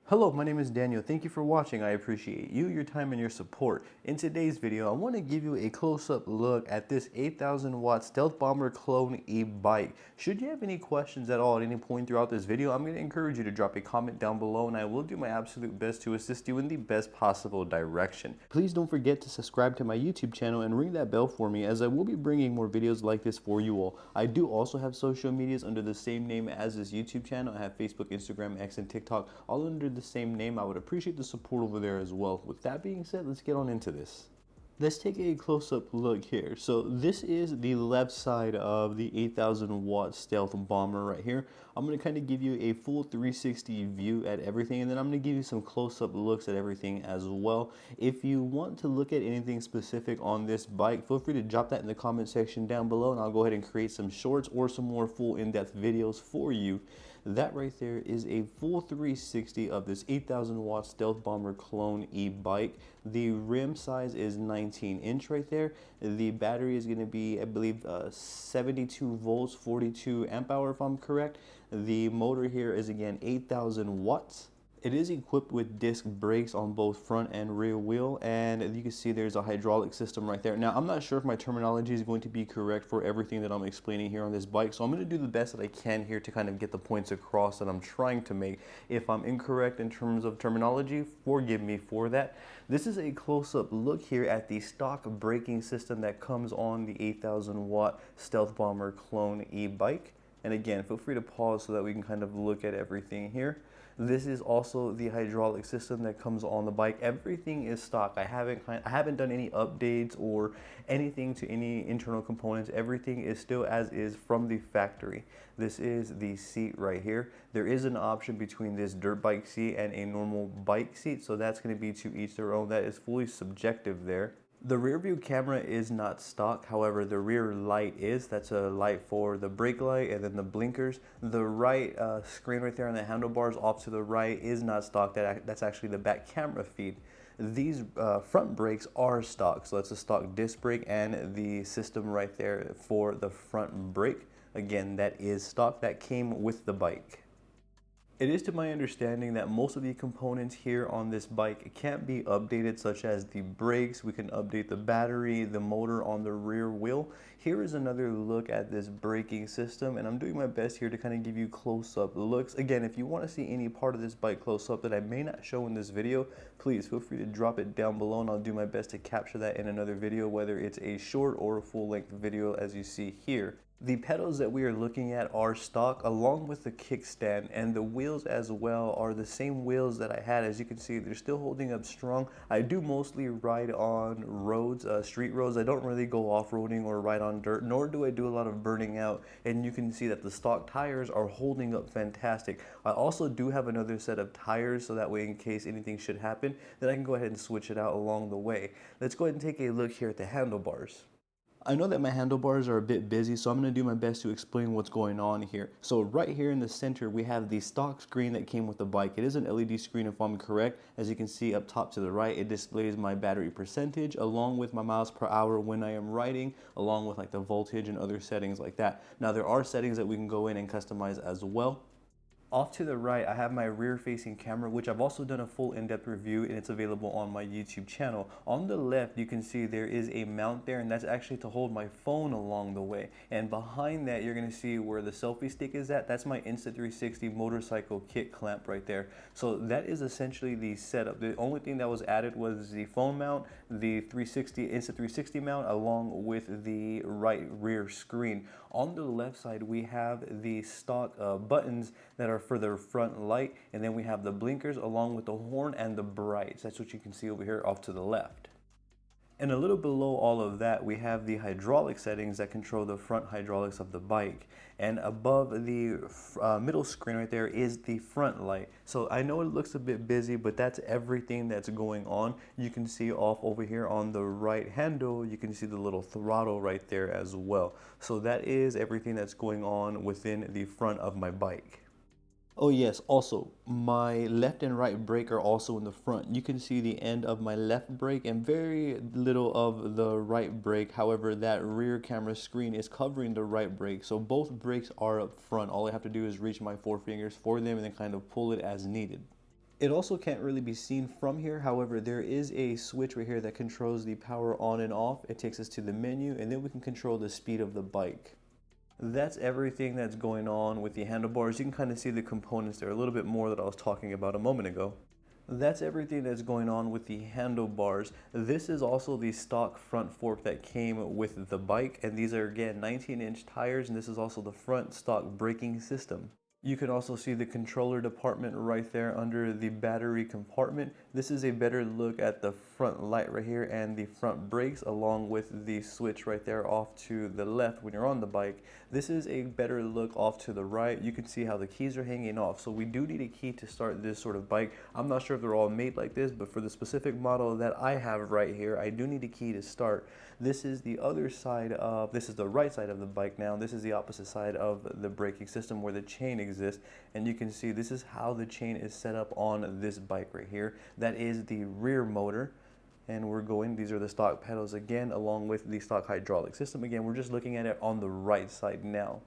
Hello, my name is Daniel. Thank you for watching. I appreciate you, your time, and your support. In today's video, I want to give you a close-up look at this 8,000 watt Stealth Bomber Clone e-bike. Should you have any questions at all at any point throughout this video, I'm going to encourage you to drop a comment down below, and I will do my absolute best to assist you in the best possible direction. Please don't forget to subscribe to my YouTube channel and ring that bell for me, as I will be bringing more videos like this for you all. I do also have social medias under the same name as this YouTube channel. I have Facebook, Instagram, X, and TikTok, all under the same name. I would appreciate the support over there as well. With that being said, let's get on into this. Let's take a close-up look here. So this is the left side of the 8,000 watt Stealth Bomber right here. I'm going to kind of give you a full 360 view at everything, and then I'm going to give you some close-up looks at everything as well. If you want to look at anything specific on this bike, feel free to drop that in the comment section down below, and I'll go ahead and create some shorts or some more full in-depth videos for you. That right there is a full 360 of this 8,000 watt Stealth Bomber Clone e-bike. The rim size is 19-inch right there. The battery is going to be, I believe, 72 volts, 42 amp hour if I'm correct. The motor here is again 8,000 watts. It is equipped with disc brakes on both front and rear wheel, and you can see there's a hydraulic system right there. Now, I'm not sure if my terminology is going to be correct for everything that I'm explaining here on this bike, so I'm going to do the best that I can here to kind of get the points across that I'm trying to make. If I'm incorrect in terms of terminology, forgive me for that. This is a close-up look here at the stock braking system that comes on the 8,000 watt Stealth Bomber Clone e-bike. And again, feel free to pause so that we can kind of look at everything here. This is also the hydraulic system that comes on the bike. Everything is stock. I haven't done any updates or anything to any internal components. Everything is still as is from the factory. This is the seat right here. There is an option between this dirt bike seat and a normal bike seat, so that's going to be to each their own. That is fully subjective there. The rear view camera is not stock, however the rear light is. That's a light for the brake light and then the blinkers. The right screen right there on the handlebars off to the right is not stock. That's actually the back camera feed. These front brakes are stock, so that's a stock disc brake and the system right there for the front brake. Again, that is stock. That came with the bike. It is to my understanding that most of the components here on this bike can't be updated, such as the brakes. We can update the battery, the motor on the rear wheel. Here is another look at this braking system, and I'm doing my best here to kind of give you close-up looks. Again, if you want to see any part of this bike close-up that I may not show in this video, please feel free to drop it down below, and I'll do my best to capture that in another video, whether it's a short or a full-length video as you see here. The pedals that we are looking at are stock, along with the kickstand, and the wheels as well are the same wheels that I had. As you can see, they're still holding up strong. I do mostly ride on roads, street roads. I don't really go off-roading or ride on dirt, nor do I do a lot of burning out, and you can see that the stock tires are holding up fantastic. I also do have another set of tires, so that way in case anything should happen, then I can go ahead and switch it out along the way. Let's go ahead and take a look here at the handlebars. I know that my handlebars are a bit busy, so I'm going to do my best to explain what's going on here. So right here in the center, we have the stock screen that came with the bike. It is an LED screen if I'm correct. As you can see up top to the right, it displays my battery percentage along with my miles per hour when I am riding, along with like the voltage and other settings like that. Now there are settings that we can go in and customize as well. Off to the right, I have my rear-facing camera, which I've also done a full in-depth review, and it's available on my YouTube channel. On the left, you can see there is a mount there, and that's actually to hold my phone along the way. And behind that, you're going to see where the selfie stick is at. That's my Insta360 motorcycle kit clamp right there. So that is essentially the setup. The only thing that was added was the phone mount, the Insta360 mount, along with the right rear screen. On the left side, we have the stock buttons that are for the front light, and then we have the blinkers along with the horn and the brights. That's what you can see over here off to the left. And a little below all of that, we have the hydraulic settings that control the front hydraulics of the bike. And above the middle screen right there is the front light. So I know it looks a bit busy, but that's everything that's going on. You can see off over here on the right handle, you can see the little throttle right there as well. So that is everything that's going on within the front of my bike. Oh yes, also, my left and right brake are also in the front. You can see the end of my left brake and very little of the right brake. However, that rear camera screen is covering the right brake. So both brakes are up front. All I have to do is reach my forefingers for them and then kind of pull it as needed. It also can't really be seen from here. However, there is a switch right here that controls the power on and off. It takes us to the menu, and then we can control the speed of the bike. That's everything that's going on with the handlebars. You can kind of see the components there a little bit more that I was talking about a moment ago. That's everything that's going on with the handlebars. This is also the stock front fork that came with the bike, and these are again 19-inch tires, and this is also the front stock braking system. You can also see the controller department right there under the battery compartment. This is a better look at the front light right here and the front brakes, along with the switch right there off to the left when you're on the bike. This is a better look off to the right. You can see how the keys are hanging off. So we do need a key to start this sort of bike. I'm not sure if they're all made like this, but for the specific model that I have right here, I do need a key to start. This is the other side of, this is the right side of the bike now. This is the opposite side of the braking system where the chain exists. And you can see this is how the chain is set up on this bike right here. That is the rear motor. And we're going, these are the stock pedals again, along with the stock hydraulic system. Again, we're just looking at it on the right side now.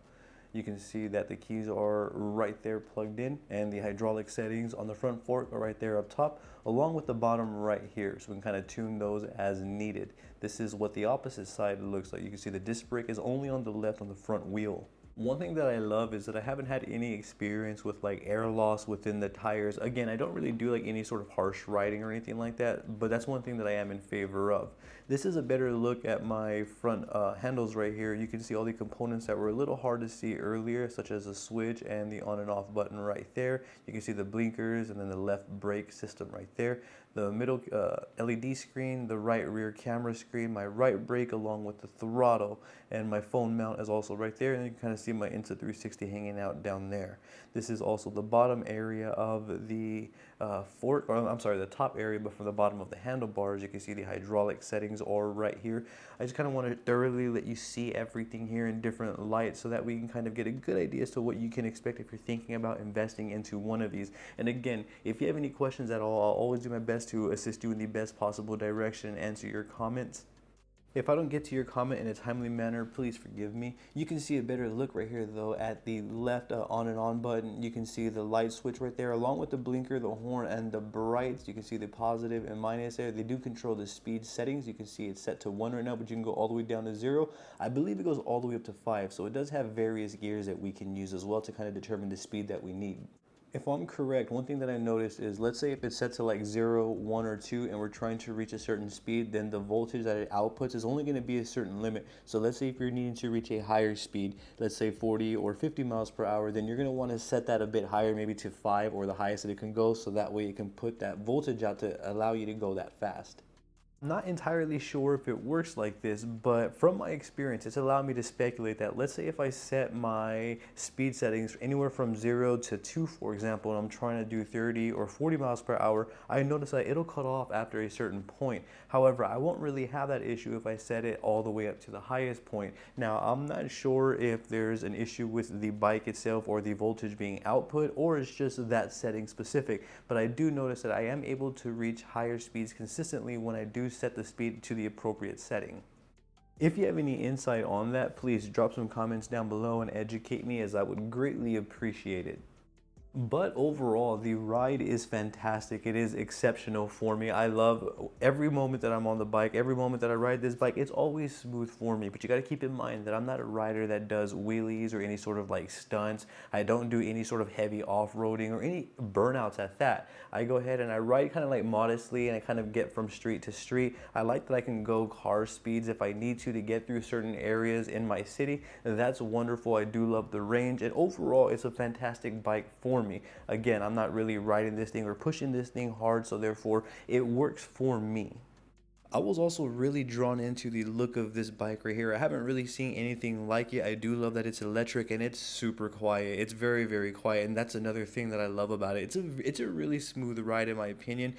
You can see that the keys are right there plugged in, and the hydraulic settings on the front fork are right there up top, along with the bottom right here. So we can kind of tune those as needed. This is what the opposite side looks like. You can see the disc brake is only on the left on the front wheel. One thing that I love is that I haven't had any experience with like air loss within the tires. Again, I don't really do like any sort of harsh riding or anything like that, but that's one thing that I am in favor of. This is a better look at my front handles right here. You can see all the components that were a little hard to see earlier, such as the switch and the on and off button right there. You can see the blinkers and then the left brake system right there. The middle LED screen, the right rear camera screen, my right brake along with the throttle, and my phone mount is also right there, and you can kind of see my Insta360 hanging out down there. This is also the bottom area of the fork, or I'm sorry, the top area, but from the bottom of the handlebars, you can see the hydraulic settings are right here. I just kind of want to thoroughly let you see everything here in different lights so that we can kind of get a good idea as to what you can expect if you're thinking about investing into one of these. And again, if you have any questions at all, I'll always do my best to assist you in the best possible direction and answer your comments. If I don't get to your comment in a timely manner, please forgive me. You can see a better look right here though at the left on and on button. You can see the light switch right there along with the blinker, the horn, and the brights. You can see the positive and minus there. They do control the speed settings. You can see it's set to 1 right now, but you can go all the way down to 0. I believe it goes all the way up to 5, so it does have various gears that we can use as well to kind of determine the speed that we need. If I'm correct, one thing that I noticed is, let's say if it's set to like 0, 1, or 2 and we're trying to reach a certain speed, then the voltage that it outputs is only going to be a certain limit. So let's say if you're needing to reach a higher speed, let's say 40 or 50 miles per hour, then you're going to want to set that a bit higher, maybe to 5 or the highest that it can go, so that way it can put that voltage out to allow you to go that fast. Not entirely sure if it works like this, but from my experience, it's allowed me to speculate that, let's say if I set my speed settings anywhere from 0 to 2, for example, and I'm trying to do 30 or 40 miles per hour, I notice that it'll cut off after a certain point. However, I won't really have that issue if I set it all the way up to the highest point. Now, I'm not sure if there's an issue with the bike itself or the voltage being output, or it's just that setting specific, but I do notice that I am able to reach higher speeds consistently when I do set the speed to the appropriate setting. If you have any insight on that, please drop some comments down below and educate me, as I would greatly appreciate it. But overall, the ride is fantastic. It is exceptional for me. I love every moment that I'm on the bike, every moment that I ride this bike. It's always smooth for me, but you got to keep in mind that I'm not a rider that does wheelies or any sort of like stunts. I don't do any sort of heavy off-roading or any burnouts at that. I go ahead and I ride kind of like modestly, and I kind of get from street to street. I like that I can go car speeds if I need to get through certain areas in my city. That's wonderful. I do love the range, and overall, it's a fantastic bike for me. Again, I'm not really riding this thing or pushing this thing hard, so therefore it works for me. I was also really drawn into the look of this bike right here. I haven't really seen anything like it. I do love that it's electric and it's super quiet. It's very, very quiet, and that's another thing that I love about it. It's a really smooth ride in my opinion.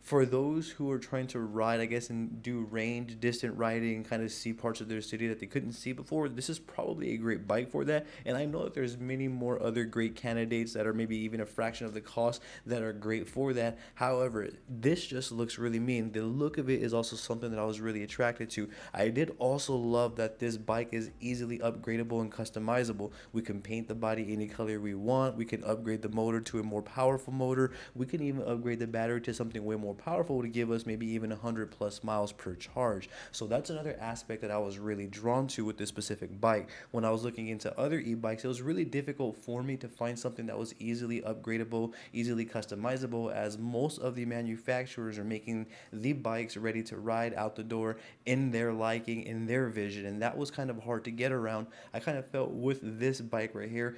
For those who are trying to ride, I guess, and do range, distant riding, kind of see parts of their city that they couldn't see before, this is probably a great bike for that. And I know that there's many more other great candidates that are maybe even a fraction of the cost that are great for that. However, this just looks really mean. The look of it is is also something that I was really attracted to. I did also love that this bike is easily upgradable and customizable. We can paint the body any color we want. We can upgrade the motor to a more powerful motor. We can even upgrade the battery to something way more powerful to give us maybe even 100 plus miles per charge. So that's another aspect that I was really drawn to with this specific bike. When I was looking into other e-bikes, it was really difficult for me to find something that was easily upgradable, easily customizable, as most of the manufacturers are making the bikes ready to ride out the door in their liking, in their vision, and that was kind of hard to get around. I kind of felt with this bike right here,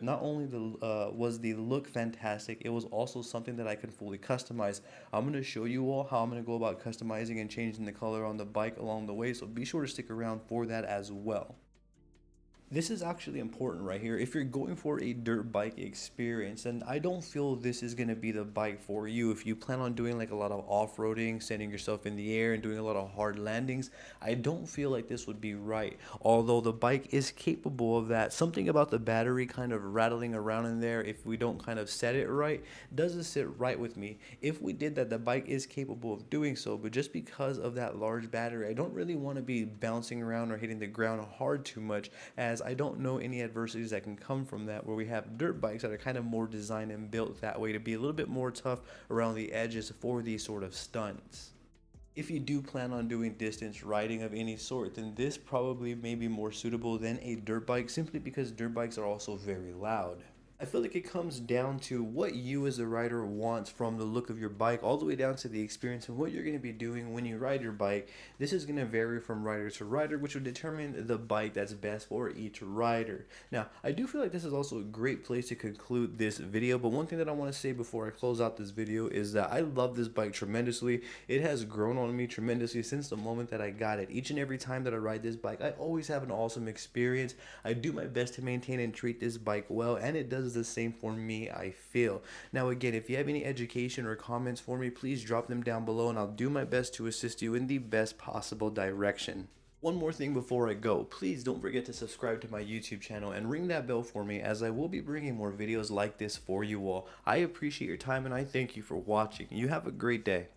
not only was the look fantastic, it was also something that I could fully customize. I'm going to show you all how I'm going to go about customizing and changing the color on the bike along the way, so be sure to stick around for that as well. This is actually important right here. If you're going for a dirt bike experience, and I don't feel this is going to be the bike for you. If you plan on doing like a lot of off-roading, sending yourself in the air and doing a lot of hard landings, I don't feel like this would be right. Although the bike is capable of that, something about the battery kind of rattling around in there, if we don't kind of set it right, doesn't sit right with me. If we did that, the bike is capable of doing so, but just because of that large battery, I don't really want to be bouncing around or hitting the ground hard too much, as I don't know any adversities that can come from that, where we have dirt bikes that are kind of more designed and built that way to be a little bit more tough around the edges for these sort of stunts. If you do plan on doing distance riding of any sort, then this probably may be more suitable than a dirt bike, simply because dirt bikes are also very loud. I feel like it comes down to what you as a rider wants from the look of your bike, all the way down to the experience and what you're going to be doing when you ride your bike. This is going to vary from rider to rider, which will determine the bike that's best for each rider. Now, I do feel like this is also a great place to conclude this video, but one thing that I want to say before I close out this video is that I love this bike tremendously. It has grown on me tremendously since the moment that I got it. Each and every time that I ride this bike, I always have an awesome experience. I do my best to maintain and treat this bike well, and it does the same for me, I feel. Now again, if you have any education or comments for me, please drop them down below and I'll do my best to assist you in the best possible direction. One more thing before I go, please don't forget to subscribe to my YouTube channel and ring that bell for me, as I will be bringing more videos like this for you all. I appreciate your time and I thank you for watching. You have a great day.